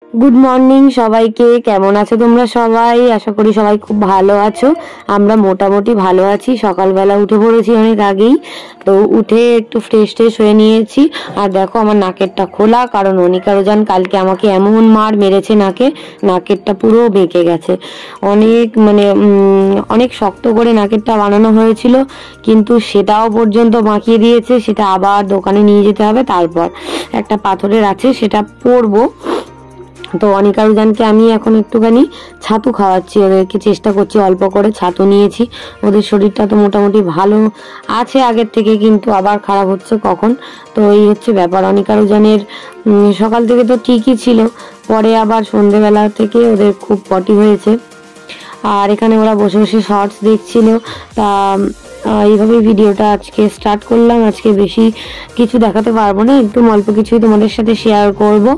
Good morning সবাইকে। কেমন আছো তোমরা সবাই? আশা করি সবাই খুব ভালো আছো। আমরা মোটামুটি ভালো আছি। সকালবেলা উঠে পড়েছি অনেক আগেই, তো উঠে একটু ফ্রেশ হয়ে নিয়েছি। আর দেখো আমার নাকেরটা খোলা, কারণ অনিকা রোজান কালকে আমাকে এমন মার মেরেছে, নাকেরটা পুরো বেঁকে গেছে। অনেক শক্ত করে নাকেরটা বানানো হয়েছিল, কিন্তু সেটাও পর্যন্ত বাঁকিয়ে দিয়েছে। সেটা আবার দোকানে নিয়ে যেতে হবে, তারপর একটা পাথরের আছে সেটা পরবো। তো অনিকা রুজানকে আমি এখন একটুখানি ছাতু খাওয়াচ্ছি, ওদেরকে চেষ্টা করছি অল্প করে। ছাতু নিয়েছি। ওদের শরীরটা তো মোটামুটি ভালো আছে আগের থেকে, কিন্তু আবার খারাপ হচ্ছে কখন। তো এই হচ্ছে ব্যাপার। অনিকা রুজানের সকাল থেকে তো ঠিকই ছিল, পরে আবার সন্ধেবেলা থেকে ওদের খুব পটি হয়েছে। আর এখানে ওরা বসে বসে শর্টস দেখছিল। তা এইভাবে ভিডিওটা আজকে স্টার্ট করলাম। আজকে বেশি কিছু দেখাতে পারবো না, একদম অল্প কিছুই তোমাদের সাথে শেয়ার করব।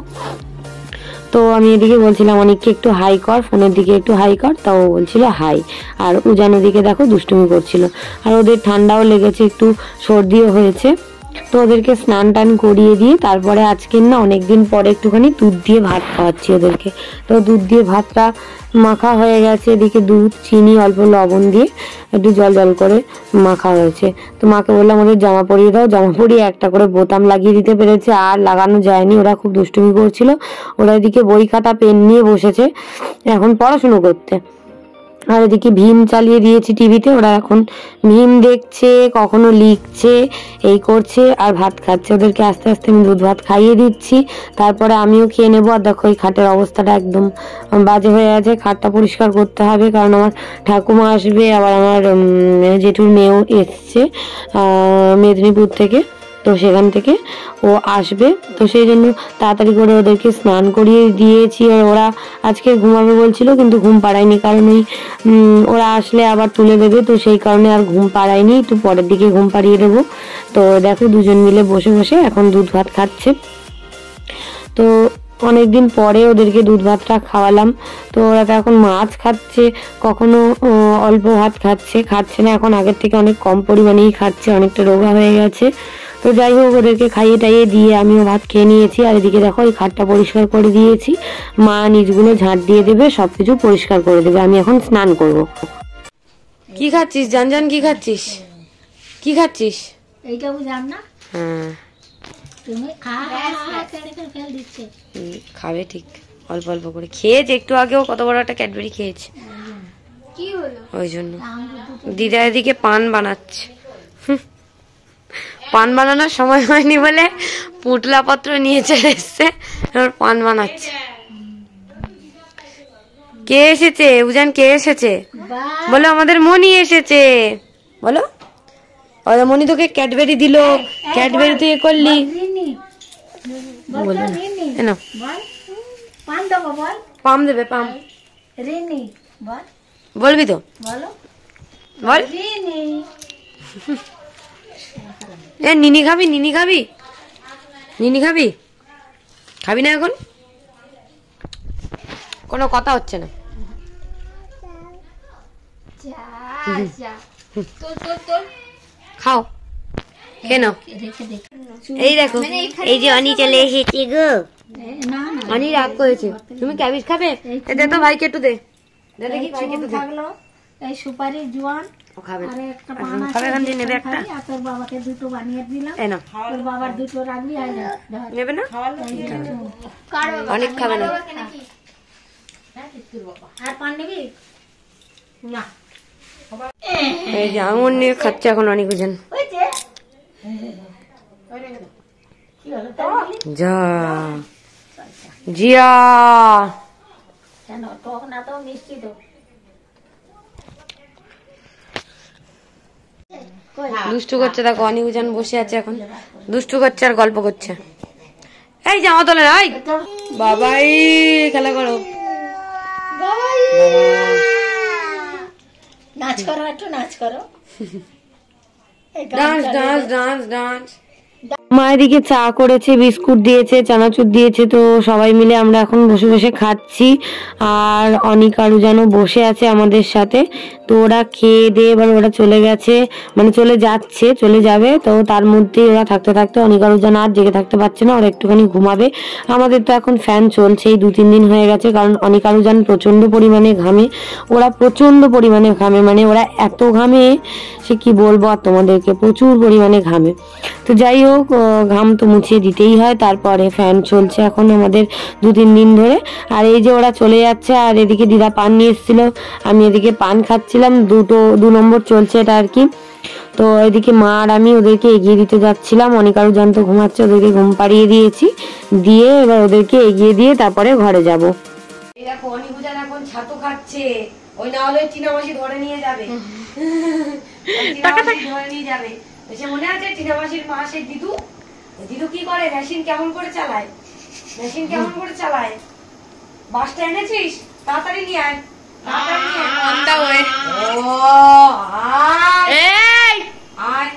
তো আমি এদিকে বলছিলাম অনেককে একটু হাই কর, ফোনের দিকে একটু হাই কর, তাও বলছিল হাই। আর উজান ওদিকে দেখো দুষ্টুমি করছিল। আর ওদের ঠান্ডাও লেগেছে, একটু সর্দিও হয়েছে। তো ওদেরকে স্নান টান করিয়ে দিয়ে তারপরে আজকের না অনেকদিন পরে একটুখানি দুধ দিয়ে ভাত খাওয়াচ্ছি ওদেরকে। তো দুধ দিয়ে ভাতটা মাখা হয়ে গেছে। এদিকে দুধ, চিনি, অল্প লবণ দিয়ে একটু জল জল করে মাখা হয়েছে। তো মাকে বললাম ওদের জামা পরিয়ে দাও। জামা পরিয়ে একটা করে বোতাম লাগিয়ে দিতে পেরেছে, আর লাগানো যায়নি। ওরা খুব দুষ্টুমি করছিল। ওরা এদিকে বই খাতা পেন নিয়ে বসেছে এখন পড়াশুনো করতে। আর এদিকে ভীম চালিয়ে দিয়েছি টিভিতে, ওরা এখন ভীম দেখছে, কখনো লিখছে, এই করছে আর ভাত খাচ্ছে। ওদেরকে আস্তে আস্তে আমি দুধ ভাত খাইয়ে দিচ্ছি, তারপরে আমিও খেয়ে নেবো। আর দেখো এই খাটের অবস্থাটা একদম বাজে হয়ে আছে। খাটটা পরিষ্কার করতে হবে, কারণ আমার ঠাকুমা আসবে, আবার আমার জেঠুর মেয়েও এসছে মেদিনীপুর থেকে। তো সেখান থেকে ও আসবে, তো সেই জন্য তাড়াতাড়ি করে ওদেরকে স্নান করিয়ে দিয়েছি। আর ওরা আজকে ঘুমাবে বলছিল, কিন্তু ঘুম পাড়ায়নি, কারণ ওই ওরা আসলে আবার তুলে দেবে। তো সেই কারণে আর ঘুম পাড়ায়নি, একটু পরের দিকে ঘুম পাড়িয়ে দেবো। তো দেখো দুজন মিলে বসে বসে এখন দুধ ভাত খাচ্ছে। তো অনেকদিন পরে ওদেরকে দুধ ভাতটা খাওয়ালাম। তো ওরা তো এখন মাছ খাচ্ছে, কখনো অল্প ভাত খাচ্ছে না এখন, আগের থেকে অনেক কম পরিমাণেই খাচ্ছে, অনেকটা রোগা হয়ে গেছে। তো যাই হোক, ওদেরকে খাইয়ে টাইয়ে দিয়ে আমিও ভাত খেয়ে নিয়েছি। আর এদিকে দেখো এই খাটটা পরিষ্কার করে দিয়েছি। মা নিচগুলো ঝাঁট দিয়ে দেবে, সবকিছু পরিষ্কার করে দেবে। আমি এখন স্নান করব। কি খাচ্ছিস জান? কি খাচ্ছিস? কি খাচ্ছিস? এইটা বুঝলাম না। হ্যাঁ তুমি ফেল দিচ্ছে। খাবে ঠিক, অল্প অল্প করে খেয়েছে। একটু আগেও কত বড় একটা ক্যাডবেরি খেয়েছে, কি হলো? ওই জন্য। দিদা এদিকে পান বানাচ্ছে। পান বানানোর সময় হয়নি বলে পুটলা পত্র নিয়ে চলে এসছে, এবার পান বানাচ্ছে। কে এসেছে উজান? কে এসেছে? বলো আমাদের মনি এসেছে। বলো ওদের মনি তোকে ক্যাডবেরি দিল, ক্যাডবেরি তুই করলি। বলো না, পান দেবো বল। পাম দেবে, পাম রিনি বল, বলবি তো? বলো বল। রিনি। এ নিনি খাবি? নিনি খাবি? নিনি খাবি? খাবি না এখন? কোনো কথা হচ্ছে না। খাও, খেয়ে নাও। এই দেখো, এই যে অনি চলে এসেছে গো। অনি রাগ করেছে। তুমি ক্যাবেজ খাবে? দে তো ভাইকে একটু দে। দেখি ভাইকে একটু থাকলো এই সুপারি জোয়ান। ও খাবে, আরে একটা পান আছে, খাবে। এখান দিয়ে নেবে একটা। আর তোর বাবাকে দুটো বানিয়ে দিলাম। এই না, তোর বাবার দুটো রাখবি। আর নেবে না? অনেক খাবে না। আর পান নিবি না? এই যে আঙুর নিয়ে খাচ্ছে এখন অনেক বুঝেন। যা জিয়া, কেন টক না তো মিষ্টি তো। দুষ্টু করছে দেখো, অনি উজান বসে আছে এখন, দুষ্টু করছে আর গল্প করছে। এই জামা তোলে না, বাবাই খেলা করো। নাচ করো, একটু নাচ করো। Dance dance dance dance. মা এদিকে চা করেছে, বিস্কুট দিয়েছে, চানাচুর দিয়েছে, তো সবাই মিলে আমরা এখন বসে বসে খাচ্ছি। আর অনিক আরু যেন বসে আছে আমাদের সাথে। তো ওরা খেয়ে দিয়ে এবার ওরা চলে গেছে, মানে চলে যাচ্ছে, চলে যাবে। তো তার মধ্যেই ওরা থাকতে থাকতে অনিক আরু যেন আর জেগে থাকতে পারছে না, ওরা একটুখানি ঘুমাবে। আমাদের তো এখন ফ্যান চলছে, এই 2-3 দিন হয়ে গেছে, কারণ অনিক আরু যেন প্রচন্ড পরিমাণে ঘামে। ওরা প্রচন্ড পরিমাণে ঘামে, মানে ওরা এত ঘামে সে কি বলবো আর তোমাদেরকে, প্রচুর পরিমাণে ঘামে। তো যাই হোক, ঘাম তো মুছিয়ে দিতেই হয়। তারপরে ফ্যান চলছে এখন আমাদের 2-3 দিন ধরে। আর এই যে ওরা চলে যাচ্ছে, আর এদিকে দিদা পান নিয়ে এসেছিল, আমি এদিকে পান খাচ্ছিলাম, 2 নম্বর চলছে এটা আর কি। তো এদিকে মা আর আমি ওদেরকে এগিয়ে দিতে যাচ্ছিলাম। অনেক আরো জানতো ঘুমাচ্ছে, ওদেরকে ঘুম পাড়িয়ে দিয়েছি, দিয়ে এবার ওদেরকে এগিয়ে দিয়ে তারপরে ঘরে যাব। এই দেখো অনিকুজান এখন ছাতু খাচ্ছে, ওই না হলে চীনা মাসি ধরে নিয়ে যাবে, ধরে নিয়ে যাবে। সে মনে আছে চীনা মাসির মা, সেই দিদু, দিদু কি করে, মেশিন কেমন করে চালায়, মেশিন কেমন করে চালায়। বাসটা এনেছিস, তাড়াতাড়ি নিয়ে আয়, তাড়াতাড়ি নিয়ে আয়, ও আয় আয়,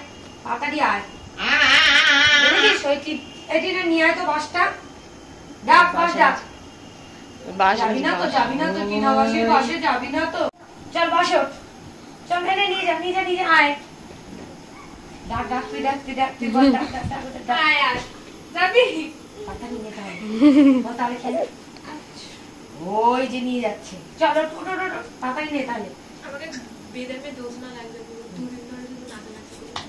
তাড়াতাড়ি আয়, বুঝলিস ওই এটি নিয়ে আয় তো বাসটা, ডাক বাস ডাক। যাবি না তো, যাবি না তো চীনা মাসির বাসে যাবি না তো, চল বাস ওঠ, চল এনে নিয়ে যা, নিয়ে যা, নিয়ে যা, আয় ডাক ডাক, তুই ডাক, তুই ডাক, তুই বল ডাক ডাক ডাক ডাক, আয় আয় যাবি, তাড়াতাড়ি নিয়ে যা, বল তাহলে খেলে, ওই যে নিয়ে যাচ্ছে, চল ওঠ ওঠ ওঠ, তাড়াতাড়ি নে তাহলে। আমাকে বেদের মে দোষ না লাগবে, 2 দিন ধরে শুধু নাচা নাচি করছি।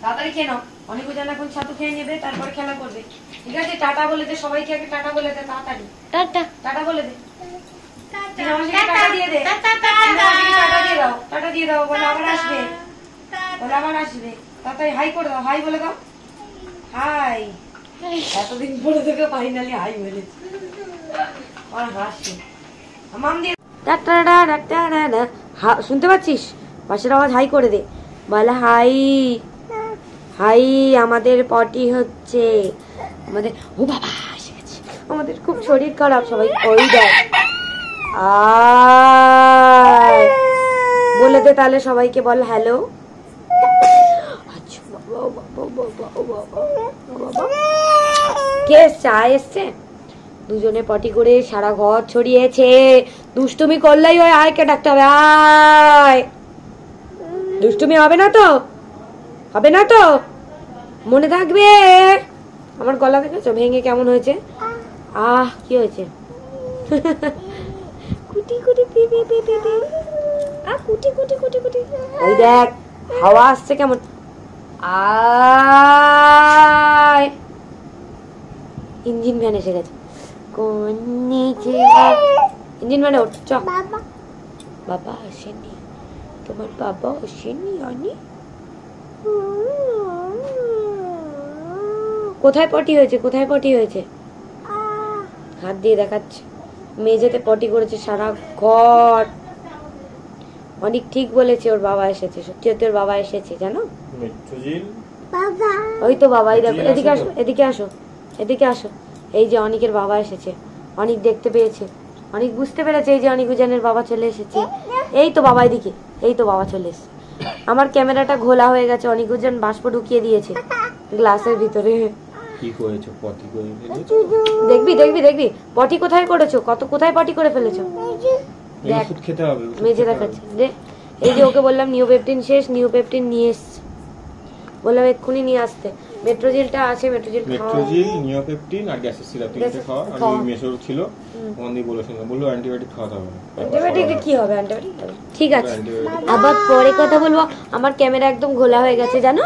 তাড়াতাড়ি খেয়ে নাও, অনেক জন এখন ছাতু খেয়ে নেবে, তারপর খেলা করবে, ঠিক আছে? টাটা বলে দে সবাইকে, আগে টাটা বলে দে, তাড়াতাড়ি টাটা, টাটা বলে দে, টাটা দিয়ে দে, টাটা দিয়ে দাও, টাটা দিয়ে দাও, বলে আবার আসবে, বলে আবার আসবে, তাড়াতাড়ি হাই করে দাও, হাই বলে দাও, হাই। এতদিন পরে তোকে ফাইনালি হাই বলেছি, আর হাসি মাম দিয়ে শুনতে পাচ্ছিস? পাশের আওয়াজ হাই করে দে, বলে হাই, হাই। আমাদের পটি হচ্ছে, আমাদের, ও বাবা এসে গেছে, আমাদের খুব শরীর খারাপ সবাই, ওই দেখ, আয় বলে দে তাহলে সবাইকে, বল হ্যালো। আচ্ছা বাবা বাবা বাবা বাবা, কে চা এসছে? দুজনে পটি করে সারা ঘর ছড়িয়েছে, দুষ্টুমি করলেই ওই আয়কে ডাকতে হবে, আয়। দুষ্টুমি হবে না তো, হবে না তো, মনে থাকবে। আমার গলা দেখেছো ভেঙে কেমন হয়েছে, আহ কি হয়েছে, কুটি কুটি পি পি পি পি পি, আ কুটি কুটি কুটি কুটি, ওই দেখ হাওয়া আসছে কেমন, আয়। ইঞ্জিন ভ্যান এসে গেছে, ইঞ্জিন ভ্যানে ওঠ, চ। বাবা আসেনি, তোমার বাবা আসেনি, অনি কোথায় পটি হয়েছে, কোথায় পটি হয়েছে, হাত দিয়ে দেখাচ্ছে, মেঝেতে পটি করেছে সারা ঘর। অনেক ঠিক বলেছে, ওর বাবা এসেছে, সত্যি সত্যি ওর বাবা এসেছে, জানো? ওই তো বাবাই, দেখো এদিকে আসো, এদিকে আসো, এদিকে আসো, এই যে অনিকের বাবা এসেছে, অনেক দেখতে পেয়েছে, অনেক বুঝতে পেরেছে এই যে অনিক উজানের বাবা চলে এসেছে। এই তো বাবা এদিকে, এই তো বাবা চলে এসেছে। আমার ক্যামেরাটা ঘোলা হয়ে গেছে, অনিক উজান বাষ্প ঢুকিয়ে দিয়েছে গ্লাসের ভিতরে। কি করেছো, পটি করে ফেলেছো? দেখবি দেখবি দেখবি, পটি কোথায় করেছো, কত কোথায় পটি করে ফেলেছো, দেখ খেতে হবে, মেজে দেখাচ্ছে দে। এই যে ওকে বললাম নিওপেপটিন শেষ, নিওপেপটিন নিয়ে এসছে, বললাম এক্ষুনি নিয়ে আসতে। মেট্রোজেলটা আছে, মেট্রোজেল নিওপেপটিন আর গ্যাসের সিরাপ তিনটে খাওয়া। আমি মেসোর ছিল, ওখানে বলেছিল, বললো অ্যান্টিবায়োটিক খাওয়াতে হবে। অ্যান্টিবায়োটিক কি হবে, অ্যান্টিবায়োটিক ঠিক আছে, আবার পরে কথা বলবো। আমার ক্যামেরা একদম ঘোলা হয়ে গেছে জানো।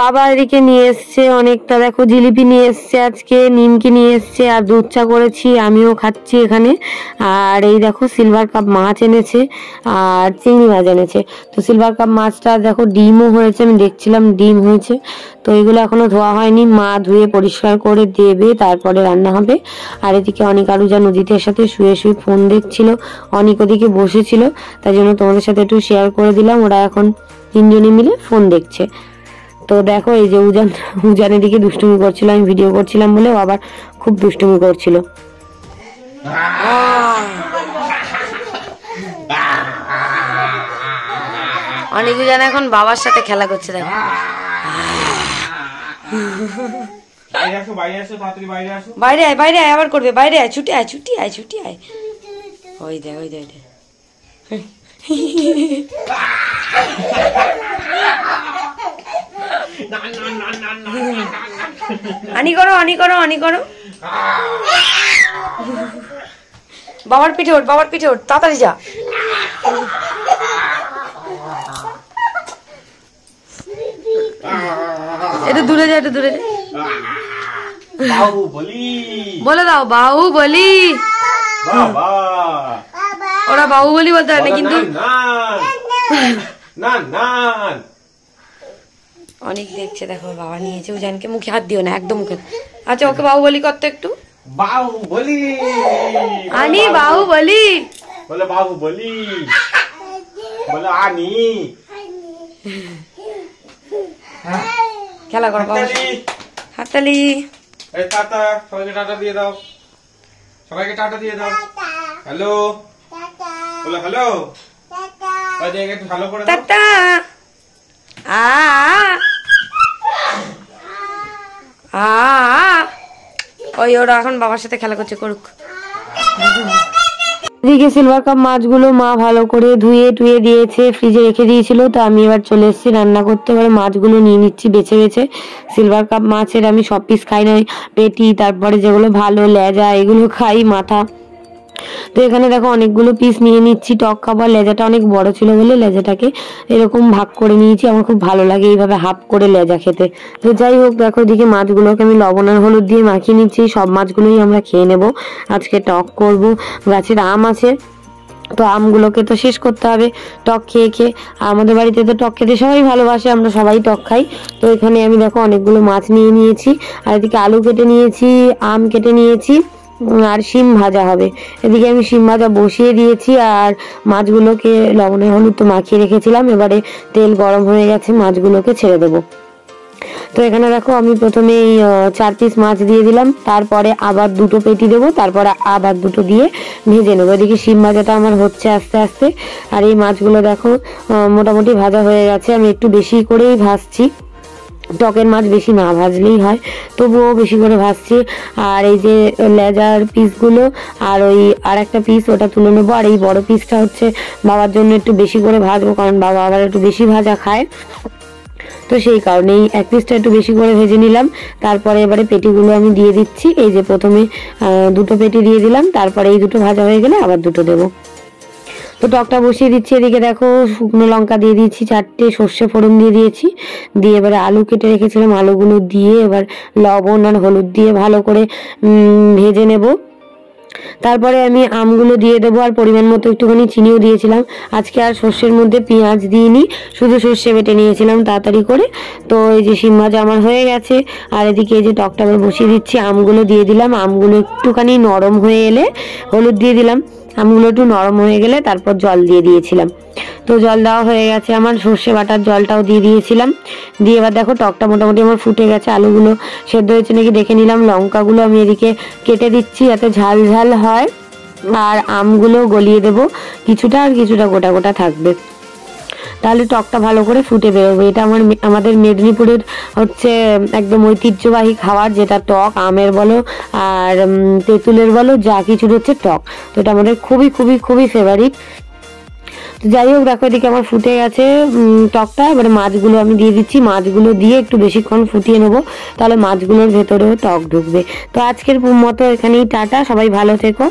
বাবা এদিকে নিয়ে এসছে অনেকটা, দেখো জিলিপি নিয়ে এসছে, আজকে নিমকি নিয়ে এসছে, আর দুধ চা করেছি, আমিও খাচ্ছি এখানে। আর এই দেখো সিলভার কাপ মাছ এনেছে, আর চিংড়ি মাছ এনেছে। তো সিলভার কাপ মাছটা দেখো ডিমও হয়েছে, আমি দেখছিলাম ডিম হয়েছে। তো এগুলো এখনো ধোয়া হয়নি, মা ধুয়ে পরিষ্কার করে দেবে, তারপরে রান্না হবে। আর এদিকে অনিক আরুজা নদীতের সাথে শুয়ে শুয়ে ফোন দেখছিল, অনিক ওদিকে বসেছিল, তাই জন্য তোমাদের সাথে একটু শেয়ার করে দিলাম। ওরা এখন 3 জনে মিলে ফোন দেখছে। তো দেখো এই যে উজানের দিকে দুষ্টুমি করছিল, আমি ভিডিও করছিলাম বলে আবার খুব দুষ্টুমি করছিল। অনেক উজান এখন বাবার সাথে খেলা করছে, দেখো বাইরে আসো, বাইরে আসো, তাড়াতাড়ি বাইরে আসো। বাইরে আয়, বাইরে আয়, আবার করবে, বাইরে আয়, ছুটে আয়, ছুটি আয়, ছুটি আয়। ওই দে, ওই দে, ওই দে। আনি করো, আনি করো, আনি করো। বাবার পিঠে ওঠ, বাবার পিঠে ওঠ, তাড়াতাড়ি যা। একটু দূরে যা, একটু দূরে যা। বাহুবলী বলে দাও, বাহুবলী। বাবা, ওরা বাহুবলী বলতে হয় না কিন্তু। না না, অনেক দেখছে, দেখো বাবা নিয়েছে উজানকে, মুখে হাত দিও না, একদম মুখে। আচ্ছা ওকে বাহুবলী করতে একটু। বাহুবলী, আনি বাহুবলী বলে বাহুবলী, বলে আনি। খেলা করো বাবা। হাততালি। হাততালি। এই টাটা, সবাইকে টাটা দিয়ে দাও, সবাইকে টাটা দিয়ে দাও। হ্যালো, বলে হ্যালো, ওই জায়গায় একটু হ্যালো করে দাও। টাটা। আ আ ওই ওরা এখন বাবার সাথে খেলা করছে, করুক। এদিকে সিলভার কাপ মাছগুলো মা ভালো করে ধুয়ে টুয়ে দিয়েছে, ফ্রিজে রেখে দিয়েছিল। তো আমি এবার চলে এসেছি রান্না করতে। এবারে মাছগুলো নিয়ে নিচ্ছি বেছে বেছে। সিলভার কাপ মাছের আমি সব পিস খাই না, পেটি, তারপরে যেগুলো ভালো লেজা এগুলো খাই, মাথা। তো এখানে দেখো অনেকগুলো পিস নিয়ে নিচ্ছি। টক খাবার, লেজাটা অনেক বড় ছিল বলে লেজাটাকে এরকম ভাগ করে নিয়েছি। আমার খুব ভালো লাগে এইভাবে হাফ করে লেজা খেতে। তো যাই হোক, দেখো এদিকে মাছগুলোকে আমি লবণ আর হলুদ দিয়ে মাখিয়ে নিচ্ছি। সব মাছগুলোই আমরা খেয়ে নেব। আজকে টক করব। গাছের আম আছে, তো আমগুলোকে তো শেষ করতে হবে টক খেয়ে খেয়ে। আমাদের বাড়িতে তো টক খেতে সবাই ভালোবাসে, আমরা সবাই টক খাই। তো এখানে আমি দেখো অনেকগুলো মাছ নিয়ে নিয়েছি, আর এদিকে আলু কেটে নিয়েছি, আম কেটে নিয়েছি, আর শিম ভাজা হবে। এদিকে আমি শিম ভাজা বসিয়ে দিয়েছি, আর মাছগুলোকে লবণে হলুদ তো মাখিয়ে রেখেছিলাম। এবারে তেল গরম হয়ে গেছে, মাছগুলোকে ছেড়ে দেবো। তো এখানে দেখো আমি প্রথমে 4 পিস মাছ দিয়ে দিলাম, তারপরে আবার 2টো পেটি দেবো, তারপরে আবার 2টো দিয়ে ভেজে নেবো। এদিকে শিম ভাজাটা আমার হচ্ছে আস্তে আস্তে। আর এই মাছগুলো দেখো মোটামুটি ভাজা হয়ে গেছে। আমি একটু বেশি করেই ভাজছি, টকের মাছ বেশি না ভাজলেই হয়, তবুও বেশি করে ভাজছি। আর এই যে লেজার পিসগুলো আর ওই আর একটা পিস ওটা তুলে নেবো। আর এই বড় পিসটা হচ্ছে বাবার জন্য একটু বেশি করে ভাজবো, কারণ বাবা আবার একটু বেশি ভাজা খায়। তো সেই কারণেই এক পিসটা একটু বেশি করে ভেজে নিলাম। তারপরে এবারে পেটিগুলো আমি দিয়ে দিচ্ছি। এই যে প্রথমে 2টো পেটি দিয়ে দিলাম, তারপরে এই 2টো ভাজা হয়ে গেলে আবার 2টো দেবো। তো টকটা বসিয়ে দিচ্ছি। এদিকে দেখো শুকনো লঙ্কা দিয়ে দিয়েছি 4টে, সর্ষে ফোড়ন দিয়ে দিয়েছি। দিয়ে এবারে আলু কেটে রেখেছিলাম, আলুগুলো দিয়ে এবার লবণ আর হলুদ দিয়ে ভালো করে ভেজে নেব। তারপরে আমি আমগুলো দিয়ে দেবো, আর পরিমাণ মতো একটুখানি চিনিও দিয়েছিলাম। আজকে আর সর্ষের মধ্যে পেঁয়াজ দিইনি, শুধু সর্ষে বেটে নিয়েছিলাম তাড়াতাড়ি করে। তো এই যে শিম ভাজা আমার হয়ে গেছে। আর এদিকে এই যে টকটা আবার বসিয়ে দিচ্ছি, আমগুলো দিয়ে দিলাম। আমগুলো একটুখানি নরম হয়ে এলে হলুদ দিয়ে দিলাম। আমগুলো একটু নরম হয়ে গেলে তারপর জল দিয়ে দিয়েছিলাম। তো জল দেওয়া হয়ে গেছে আমার, সর্ষে বাটার জলটাও দিয়ে দিয়েছিলাম। দিয়ে এবার দেখো টকটা মোটামুটি আমার ফুটে গেছে। আলুগুলো সেদ্ধ হয়েছে নাকি দেখে নিলাম। লঙ্কাগুলো আমি এদিকে কেটে দিচ্ছি যাতে ঝাল ঝাল হয়। আর আমগুলো গলিয়ে দেবো কিছুটা, আর কিছুটা গোটা গোটা থাকবে, তাহলে টকটা ভালো করে ফুটে বেরোবে। এটা আমাদের মেদিনীপুরের হচ্ছে একদম ঐতিহ্যবাহী খাবার, যেটা টক আমের বলো আর তেঁতুলের বলো, যা কিছুর হচ্ছে টক। তো এটা আমাদের খুবই খুবই খুবই ফেভারিট। তো যাই হোক, দেখো এদিকে আমার ফুটে গেছে টকটা। এবারে মাছগুলো আমি দিয়ে দিচ্ছি। মাছগুলো দিয়ে একটু বেশিক্ষণ ফুটিয়ে নেবো, তাহলে মাছগুলোর ভেতরেও টক ঢুকবে। তো আজকের মতো এখানেই টাটা, সবাই ভালো থেকো।